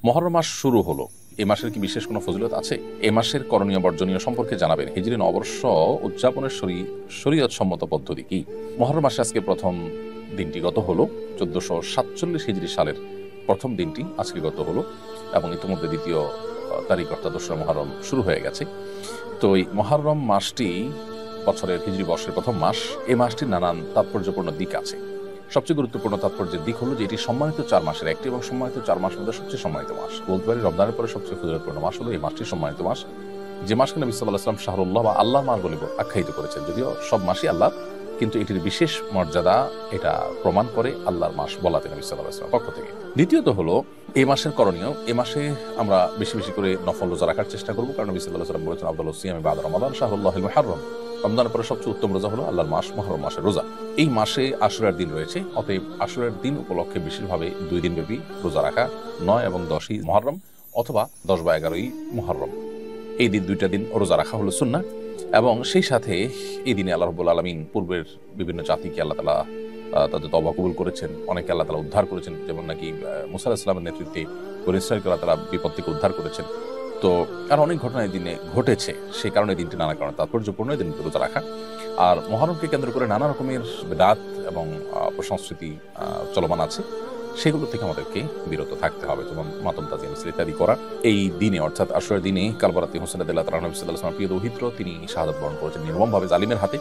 মুহররম মাস শুরু হলো, এই মাসের কি বিশেষ কোনো ফজিলত আছে? এই মাসের করণীয় বর্জনীয় সম্পর্কে জানাবেন। হিজরি নববর্ষ উদযাপনের শরীয়ত সম্মত পদ্ধতি কি? মুহররম মাসে আজকে প্রথম দিনটি গত হলো 1447 হিজরি সালের প্রথম দিনটি আজকে গত হলো এবং ইতিমধ্যে দ্বিতীয় তারিখ অর্থাৎ 2রা মুহররম শুরু হয়ে গেছে। তো এই মুহররম মাসটি বছরের হিজরি বর্ষের প্রথম মাস। এই মাসটির নানান তাৎপর্যপূর্ণ দিক আছে। সবচেয়ে গুরুত্বপূর্ণ তাৎপর্যের দিক হলো যে এটি সম্মানিত 4 মাসের একটি এবং সম্মানিত 4 মাসের মধ্যে সবচেয়ে সম্মানিত মাস। বলতে পারি রমজানের পরে সবচেয়ে ফজিলতপূর্ণ মাস হলো এই মাসটি সম্মানিত মাস, যে মাসকে নবী সাল্লাল্লাহু আলাইহি ওয়াসাল্লাম শাহরুল্লাহ বা আল্লাহর মাস বলে আখ্যায়িত করেছেন। যদিও সব মাসই আল্লাহ, কিন্তু এটির বিশেষ মর্যাদা এটা প্রমাণ করে আল্লাহর মাস বলাতে নবী সাল্লাল্লাহু আলাইহি ওয়াসাল্লামের পক্ষ থেকে। দ্বিতীয়ত হলো এই মাসের করণীয়। এই মাসে আমরা বেশি বেশি করে নফল রোজা রাখার চেষ্টা করব, কারণ নবী সাল্লাল্লাহু আলাইহি ওয়াসাল্লাম বলেছেন আফদালুস সিয়ামি বা'দা রমাদান শাহরুল্লাহিল মুহররম। রমজানের পরে সবচেয়ে উত্তম রোজা হলো আল্লাহর মাস মুহররম মাসের রোজা। এই মাসে আশুরার দিন রয়েছে, অতএব আশুরার দিন উপলক্ষে বিশেষভাবে 2 দিন ব্যাপী রোজা রাখা, 9 এবং 10ই মুহররম অথবা 10 বা 11ই মুহররম, এই দিন 2টা দিন রোজা রাখা হলো সুন্নাহ। এবং সেই সাথে এই দিনে আল্লাহ রাব্বুল আলামিন পূর্বের বিভিন্ন জাতিকে আল্লাহ তাআলা তাদের তওবা কবুল করেছেন, অনেকে আল্লাহ তাআলা উদ্ধার করেছেন, যেমন নাকি মুসা আলাইহিস সালামের নেতৃত্বে বনী ইসরাঈলকে আল্লাহ তাআলা বিপদ থেকে উদ্ধার করেছেন। তো আর অনেক ঘটনা এই দিনে ঘটেছে, সেই কারণে দিনটি নানা কারণে তাৎপর্যপূর্ণ এই দিনটি রোজা রাখা। আর মুহররমকে কেন্দ্র করে নানা রকমের বিদআত এবং অপসংস্কৃতি চলমান আছে, সেগুলো থেকে আমাদেরকে বিরত থাকতে হবে, যেমন মাতম তাজিম ইত্যাদি করা। এই দিনে অর্থাৎ আশুরার দিনে কালবারাতে হোসেন রাদিয়াল্লাহু তাআলা নবী সাল্লাল্লাহু আলাইহি ওয়াসাল্লাম প্রিয় দৌহিত্র তিনি শাহাদাত বরণ করেছেন নির্মমভাবে জালিমের হাতে।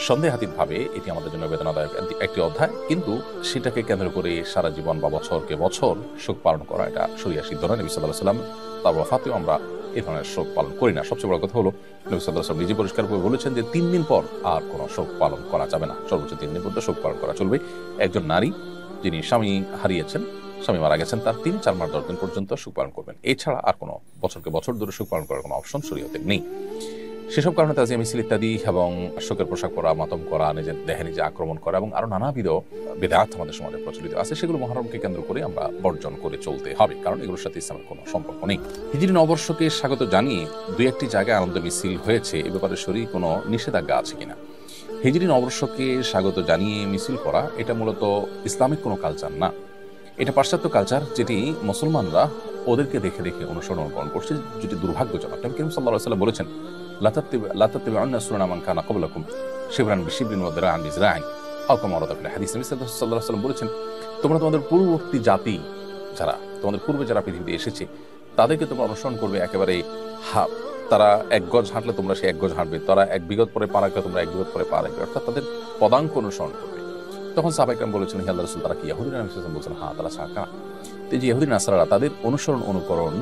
সন্দেহাতীতভাবে এটি আমাদের জন্য বেদনাদায়ক একটি অধ্যায়, কিন্তু সেটাকে কেন্দ্র করে সারা জীবন বা বছরকে বছর শোক পালন করা এটা শরিয়া সিদ্ধ নয়। নবী সাল্লাল্লাহু আলাইহি ওয়াসাল্লাম তার ওয়াফাতেও আমরা এই ধরনের শোক পালন করি না। সবচেয়ে বড় কথা হলো নবী সাল্লাল্লাহু আলাইহি ওয়াসাল্লাম নিজে পরিষ্কারভাবে বলেছেন যে 3 দিন পর আর কোনো শোক পালন করা যাবে না, সর্বোচ্চ 3 দিন পর্যন্ত শোক পালন করা চলবে। একজন নারী যিনি স্বামী হারিয়েছেন, স্বামী মারা গেছেন, তার 3, 4 মাস 10 দিন পর্যন্ত শোক পালন করবেন। এছাড়া আর কোনো বছরকে বছর ধরে শোক পালন করার কোনো অপশন শরীয়তে নেই। সেসব কারণে তাজিয়া মিছিল ইত্যাদি এবং শোকের পোশাক পরা, মাতম করা, নিজের দেহে নিজে আক্রমণ করা এবং আরো নানাবিধ বিদআত আমাদের সমাজে প্রচলিত আছে, সেগুলো মুহররমকে কেন্দ্র করে আমরা বর্জন করে চলতে হবে, কারণ এগুলোর সাথে ইসলামের কোনো সম্পর্ক নেই। হিজরি নববর্ষকে স্বাগত জানিয়ে 2-1টি জায়গায় আনন্দ মিছিল হয়েছে, এ ব্যাপারে শরীর কোনো নিষেধাজ্ঞা আছে কিনা? হিজরি নববর্ষকে স্বাগত জানিয়ে মিছিল করা এটা মূলত ইসলামিক কোনো কালচার না, এটা পাশ্চাত্য কালচার, যেটি মুসলমানরা ওদেরকে দেখে দেখে অনুসরণ করছে, যেটি দুর্ভাগ্যজনক। নবী করিম সাল্লাল্লাহু আলাইহি ওয়াসাল্লাম বলেছেন লা তাত্তাবিউন্না সুনানা মান কানা ক্বাবলাকুম শিবরান বিশিবরিন ওয়া দিরাআন বিযরা'ইন আও কামা ওয়ারাদা ফিল হাদিস। নবী সাল্লাল্লাহু আলাইহি ওয়াসাল্লাম বলেছেন তোমরা তোমাদের পূর্ববর্তী জাতি যারা তোমাদের পূর্বে যারা পৃথিবীতে এসেছে তাদেরকে তোমরা অনুসরণ করবে একেবারে তারা 1 গজ হাঁটলে তোমরা সেই 1 গজ হাঁটবে, তারা 1 বিঘত পরে পা রাখলে তোমরা 1 বিঘত পরে পা রাখবে, অর্থাৎ তাদের পদাঙ্ক অনুসরণ করবে। তখন সাহাবায়ে কেরাম বলেছেন হে আল্লাহর রাসূল তারা কি ইহুদি? নবী সাল্লাল্লাহু আলাইহি ওয়াসাল্লাম বলেছেন হ্যাঁ তারা সাকা। তো যে ইহুদি নাসারারা তাদের অনুকরণ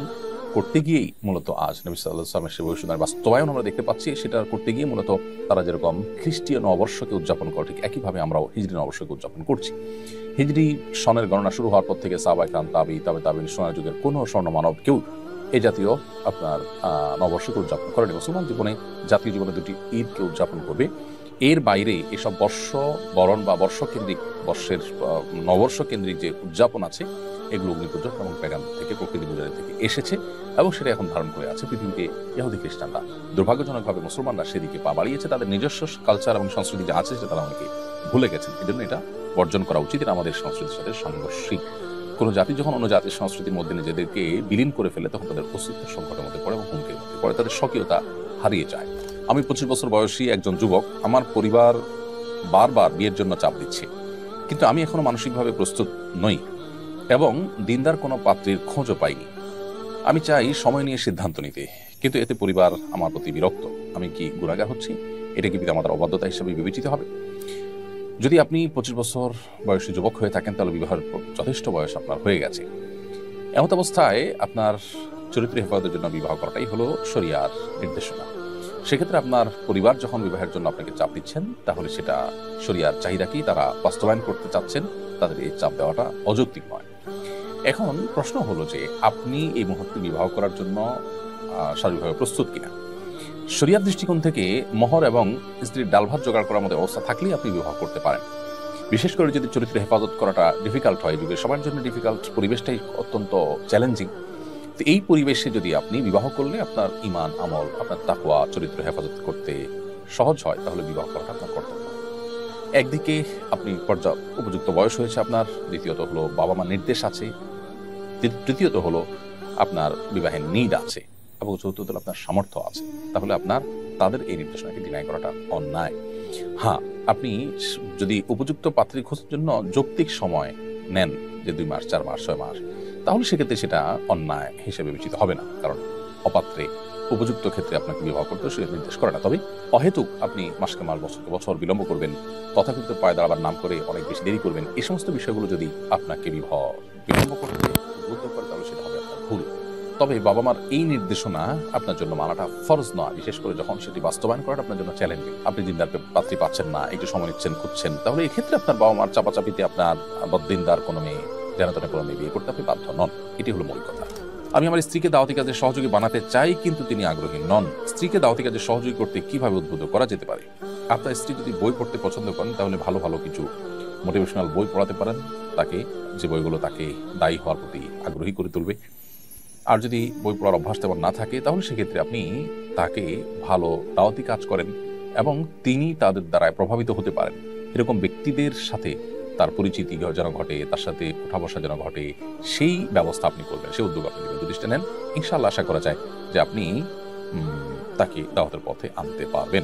করতে গিয়েই মূলত আজ নবী সাল্লাল্লাহু আলাইহি ওয়াসাল্লামের সেই ভবিষ্যদ্বাণীর বাস্তবায়ন আমরা দেখতে পাচ্ছি। সেটা করতে গিয়ে মূলত তারা যেরকম খ্রিস্টীয় নববর্ষকে উদযাপন করে ঠিক একইভাবে আমরাও হিজরি নববর্ষকে উদযাপন করছি। হিজরি সনের গণনা শুরু হওয়ার পর থেকে সাহাবায়ে কেরাম তাবিঈন সোনার যুগের কোনো স্বর্ণ মানব কেউ এই জাতীয় আপনার নববর্ষকে উদযাপন করেনি। মুসলমান জীবনে জাতীয় জীবনে 2টি ঈদকে উদযাপন করবে, এর বাইরে এসব বর্ষ বরণ বা বর্ষকেন্দ্রিক বর্ষের নববর্ষ কেন্দ্রিক যে উদযাপন আছে এগুলো অগ্নিপূজক এবং প্যাগান থেকে প্রকৃতি পূজার থেকে এসেছে এবং সেটা এখন ধারণ করে আছে পৃথিবীতে ইহুদি খ্রিস্টানরা। দুর্ভাগ্যজনকভাবে মুসলমানরা সেদিকে পা বাড়িয়েছে, তাদের নিজস্ব কালচার এবং সংস্কৃতি যা আছে সেটা তারা অনেকে ভুলে গেছেন। এই জন্য এটা বর্জন করা উচিত, এটা আমাদের সংস্কৃতির সাথে সাংঘর্ষিক। কোনো জাতি যখন অন্য জাতির সংস্কৃতির মধ্যে নিজেদেরকে বিলীন করে ফেলে তখন তাদের অস্তিত্ব সংকটের মধ্যে পড়ে এবং হুমকির মধ্যে পড়ে, তাদের স্বকীয়তা হারিয়ে যায়। আমি 25 বছর বয়সী একজন যুবক, আমার পরিবার বারবার বিয়ের জন্য চাপ দিচ্ছে, কিন্তু আমি এখনো মানসিকভাবে প্রস্তুত নই এবং দিনদার কোনো পাত্রীর খোঁজও পাইনি। আমি চাই সময় নিয়ে সিদ্ধান্ত নিতে, কিন্তু এতে পরিবার আমার প্রতি বিরক্ত। আমি কি গুনাহগার হচ্ছি? এটা কি পিতামাতার অবাধ্যতা হিসেবে বিবেচিত হবে? যদি আপনি 25 বছর বয়সী যুবক হয়ে থাকেন তাহলে বিবাহের যথেষ্ট বয়স আপনার হয়ে গেছে। এমত অবস্থায় আপনার চরিত্র হেফাজতের জন্য বিবাহ করাটাই হলো শরিয়ার নির্দেশনা। সেক্ষেত্রে আপনার পরিবার যখন বিবাহের জন্য আপনাকে চাপ দিচ্ছেন তাহলে সেটা শরিয়ার চাহিদা কি তারা বাস্তবায়ন করতে চাচ্ছেন, তাদের এই চাপ দেওয়াটা অযৌক্তিক নয়। এখন প্রশ্ন হলো যে আপনি এই মুহূর্তে বিবাহ করার জন্য শারীরিকভাবে প্রস্তুত কিনা। শরিয়ার দৃষ্টিকোণ থেকে মোহর এবং স্ত্রীর ডাল ভাত জোগাড় করার মতো অবস্থা থাকলেই আপনি বিবাহ করতে পারেন। বিশেষ করে যদি চরিত্র হেফাজত করাটা ডিফিকাল্ট হয়, যুগের সবার জন্য ডিফিকাল্ট, পরিবেশটাই অত্যন্ত চ্যালেঞ্জিং। তো এই পরিবেশে যদি আপনি বিবাহ করলে আপনার ঈমান, আমল, আপনার তাকওয়া, চরিত্র হেফাজত করতে সহজ হয় তাহলে বিবাহ করাটা আপনার কর্তব্য। একদিকে আপনি উপযুক্ত বয়স হয়েছে আপনার, দ্বিতীয়ত হলো বাবা মা নির্দেশ আছে, তৃতীয়ত হলো আপনার বিবাহের নিড আছে, এবং চতুর্থত হলো আপনার সামর্থ্য আছে, তাহলে আপনার তাদের এই নির্দেশনাকে ডিনাই করাটা অন্যায়। হ্যাঁ, আপনি যদি উপযুক্ত পাত্রী খোঁজার জন্য যৌক্তিক সময় নেন, যে 2 মাস, 4 মাস, 6 মাস, তাহলে সেক্ষেত্রে সেটা অন্যায় হিসেবে বিবেচিত হবে না, কারণ অপাত্রে উপযুক্ত ক্ষেত্রে আপনাকে বিবাহ করতে সে নির্দেশ করে না। তবে অহেতুক আপনি মাসকে মাস, বছরকে বছর বিলম্ব করবেন, তথাকথিত পায়ে দাঁড়াবার নাম করে অনেক বেশি দেরি করবেন, এই সমস্ত বিষয়গুলো যদি আপনাকে বিবাহ বিলম্ব করতে উদ্বুদ্ধ করে, তাহলে সেটা হবে আপনার ভুল। তবে বাবা মার এই নির্দেশনা আপনার জন্য মানাটা ফরজ নয়, বিশেষ করে যখন সেটি বাস্তবায়ন করাটা আপনার জন্য চ্যালেঞ্জিং। আপনি দিনদার পাত্রী পাচ্ছেন না, একটু সময় নিচ্ছেন, খুঁজছেন, তাহলে এক্ষেত্রে আপনার বাবা মার চাপাচাপিতে আপনার বদ্দিনদার কোনো মেয়ে, জানাতনে কোনো মেয়ে বিয়ে করতে আপনি বাধ্য নন। এটি হলো মূল কথা। আমি আমার স্ত্রীকে দাওয়াতি কাজে সহযোগী বানাতে চাই, কিন্তু তিনি আগ্রহী নন। স্ত্রীকে দাওয়াতি কাজে সহযোগী করতে কিভাবে উদ্বুদ্ধ করা যেতে পারে? আপনার স্ত্রী যদি বই পড়তে পছন্দ করেন, তাহলে ভালো ভালো কিছু মোটিভেশনাল বই পড়াতে পারেন তাকে, যে বইগুলো তাকে দায়ী হওয়ার প্রতি আগ্রহী করে তুলবে। আর যদি বই পড়ার অভ্যাস তেমন না থাকে, তাহলে সেক্ষেত্রে আপনি তাকে ভালো দাওয়াতি কাজ করেন এবং তিনি তাদের দ্বারায় প্রভাবিত হতে পারেন এরকম ব্যক্তিদের সাথে তার পরিচিতি যেন ঘটে, তার সাথে উঠা বসা যেন ঘটে, সেই ব্যবস্থা আপনি করবেন, সেই উদ্যোগ আপনি নেবেন। যদি সেটা নেন, ইনশাআল্লাহ আশা করা যায় যে আপনি তাকে দাওয়াতের পথে আনতে পারবেন।